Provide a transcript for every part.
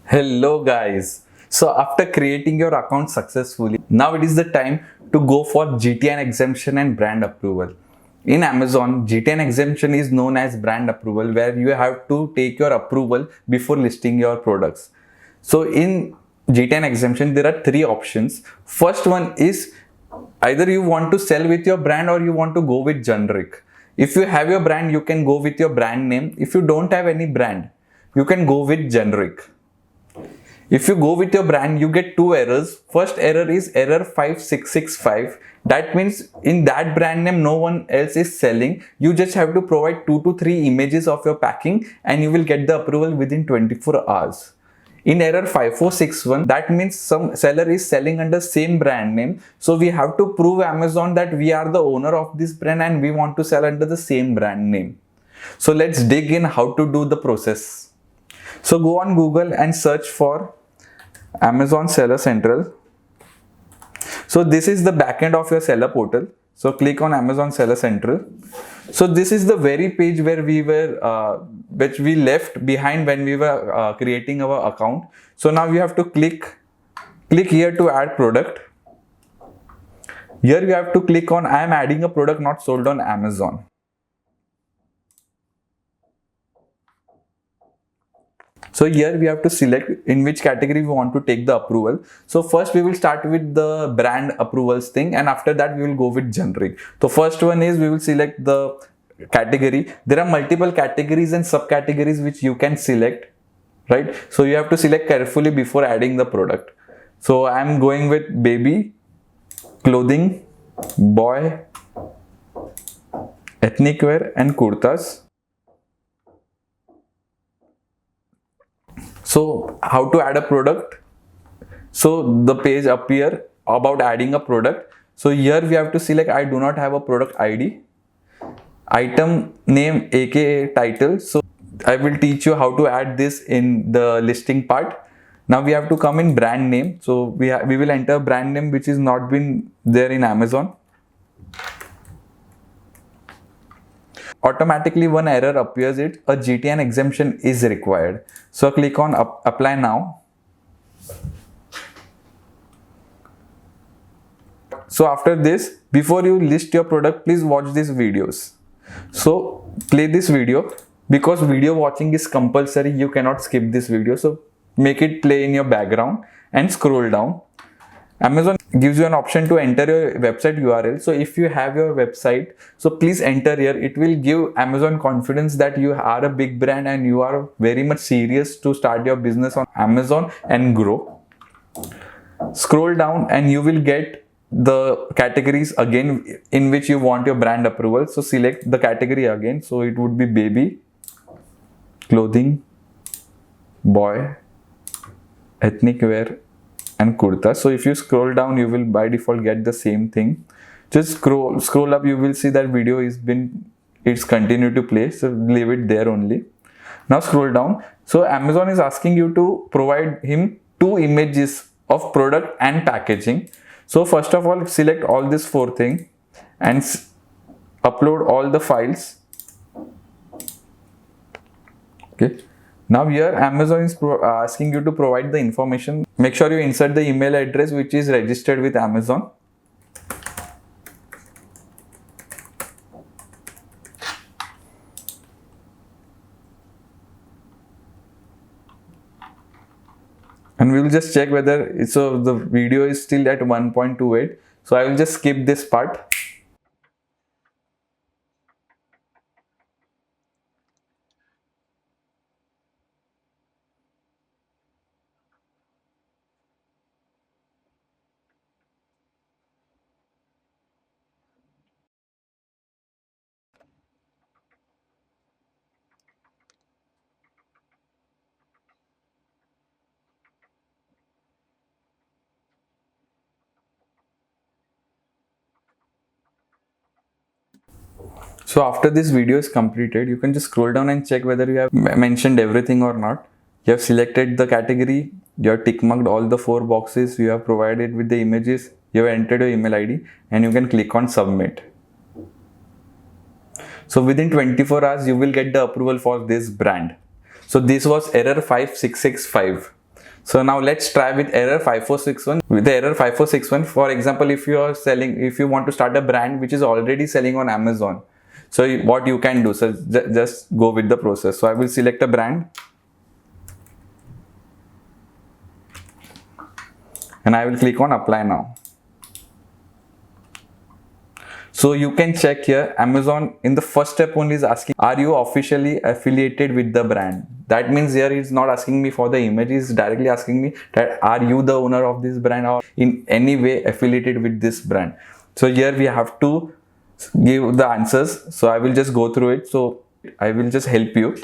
Hello guys. So after creating your account successfully, now it is the time to go for GTIN exemption and brand approval. In Amazon, GTIN exemption is known as brand approval where you have to take your approval before listing your products. So in GTIN exemption, there are three options. First one is either you want to sell with your brand or you want to go with generic. If you have your brand, you can go with your brand name. If you don't have any brand, you can go with generic. If you go with your brand, you get two errors. First error is error 5665. That means in that brand name, no one else is selling. You just have to provide 2 to 3 images of your packing and you will get the approval within 24 hours. In error 5461, that means some seller is selling under same brand name. So we have to prove Amazon that we are the owner of this brand and we want to sell under the same brand name. So let's dig in how to do the process. So go on Google and search for Amazon Seller Central. So this is the backend of your seller portal. So click on Amazon Seller Central. So this is the very page where which we left behind when we were creating our account. So now you have to click here to add product. Here you have to click on I am adding a product not sold on Amazon. So here we have to select in which category we want to take the approval. So first we will start with the brand approvals thing and after that we will go with generic. So first one is we will select the category. There are multiple categories and subcategories which you can select, right? So you have to select carefully before adding the product. So I am going with baby, clothing, boy, ethnic wear and kurtas. So how to add a product? So the page appear about adding a product. So here we have to select I do not have a product ID, item name aka title. So I will teach you how to add this in the listing part. Now we have to come in brand name. So we will enter brand name which is not been there in Amazon. Automatically one error appears, a GTIN exemption is required. So click on apply now. So after this, before you list your product, please watch these videos. So play this video because video watching is compulsory. You cannot skip this video. So make it play in your background and scroll down. Amazon gives you an option to enter your website URL. So if you have your website, so please enter here. It will give Amazon confidence that you are a big brand and you are very much serious to start your business on Amazon and grow. Scroll down and you will get the categories again in which you want your brand approval. So select the category again. So it would be baby, clothing, boy, ethnic wear and kurta. So if you scroll down, you will by default get the same thing. Just scroll up, you will see that video it's continued to play. So leave it there only. Now scroll down. So Amazon is asking you to provide him 2 images of product and packaging. So first of all, select all these 4 things and upload all the files. Okay. Now here Amazon is asking you to provide the information. Make sure you insert the email address which is registered with Amazon. And we will just check whether the video is still at 1.28. So I will just skip this part. So after this video is completed, you can just scroll down and check whether you have mentioned everything or not. You have selected the category, you have tick marked all the 4 boxes, you have provided with the images, you have entered your email ID and you can click on submit. So within 24 hours, you will get the approval for this brand. So this was error 5665. So now let's try with error 5461. With the error 5461, for example, if you want to start a brand which is already selling on Amazon, so what you can do, so just go with the process. So I will select a brand and I will click on apply now. So you can check here, Amazon in the first step only is asking, are you officially affiliated with the brand? That means here it's not asking me for the image, it's directly asking me that are you the owner of this brand or in any way affiliated with this brand. So here we have to give the answers. So I will just go through it. So I will just help you.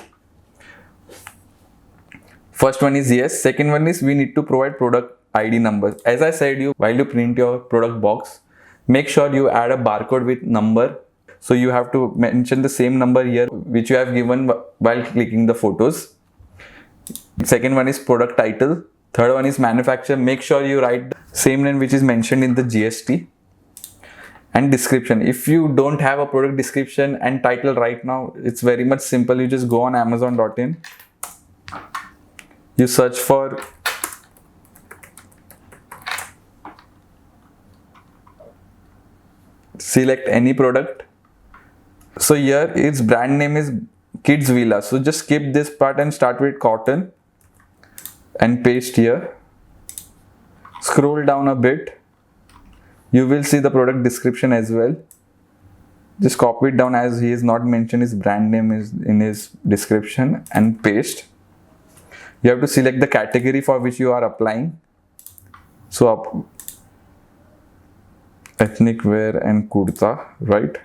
First one is yes. Second one is we need to provide product ID numbers. As I said you, while you print your product box, make sure you add a barcode with number. So you have to mention the same number here which you have given while clicking the photos. Second one is product title. Third one is manufacturer. Make sure you write the same name which is mentioned in the GST. And description. If you don't have a product description and title right now, it's very much simple. You just go on amazon.in. You search for select any product. So here its brand name is Kids Villa. So just skip this part and start with cotton and paste here. Scroll down a bit. You will see the product description as well. Just copy it down as he is not mentioned his brand name is in his description and paste. You have to select the category for which you are applying. So ethnic wear and kurta, right?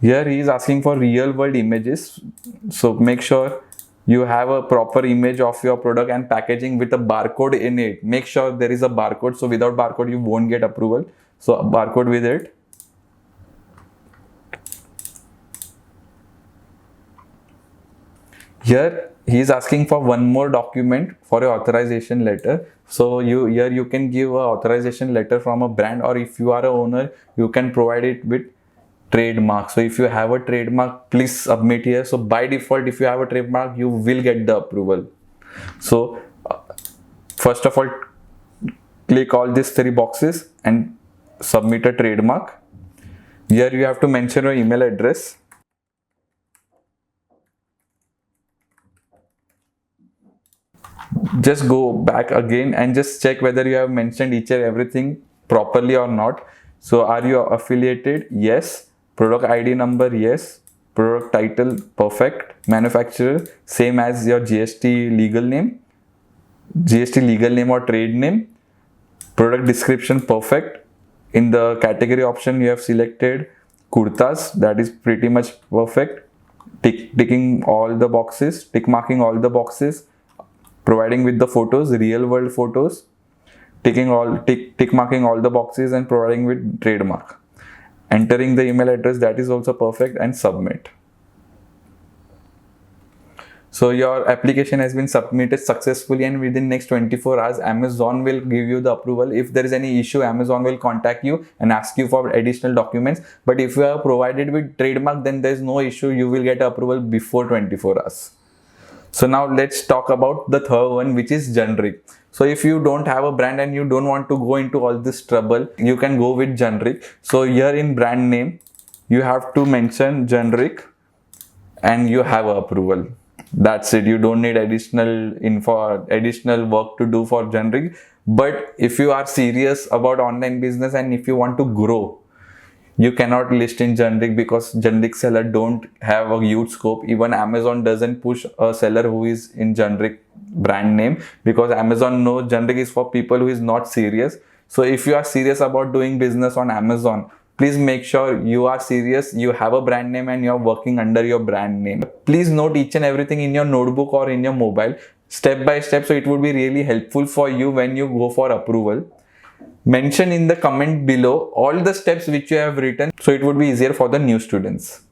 Here he is asking for real world images. So make sure you have a proper image of your product and packaging with a barcode in it. Make sure there is a barcode. So without barcode, you won't get approval. So a barcode with it. Here he is asking for one more document for your authorization letter. So here you can give a authorization letter from a brand, or if you are a owner, you can provide it with trademark. So if you have a trademark, please submit here. So by default, if you have a trademark, you will get the approval. So first of all, click all these three boxes and submit a trademark. Here you have to mention your email address. Just go back again and just check whether you have mentioned each and everything properly or not. So are you affiliated? Yes. Product ID number? Yes. Product title? Perfect. Manufacturer? Same as your GST legal name. GST legal name or trade name. Product description? Perfect. In the category option you have selected kurtas. That is pretty much perfect. Ticking all the boxes. Tick marking all the boxes. Providing with the photos, real world photos, tick marking all the boxes and providing with trademark. Entering the email address, that is also perfect, and submit. So your application has been submitted successfully, and within next 24 hours, Amazon will give you the approval. If there is any issue, Amazon will contact you and ask you for additional documents. But if you are provided with trademark, then there is no issue. You will get approval before 24 hours. So now let's talk about the third one, which is generic. So if you don't have a brand and you don't want to go into all this trouble, you can go with generic. So here in brand name, you have to mention generic and you have approval. That's it. You don't need additional info, additional work to do for generic. But if you are serious about online business and if you want to grow, you cannot list in generic because generic seller don't have a huge scope. Even Amazon doesn't push a seller who is in generic brand name because Amazon knows generic is for people who is not serious. So if you are serious about doing business on Amazon, please make sure you are serious, you have a brand name and you are working under your brand name. Please note each and everything in your notebook or in your mobile step by step, so it would be really helpful for you when you go for approval. Mention in the comment below all the steps which you have written, so it would be easier for the new students.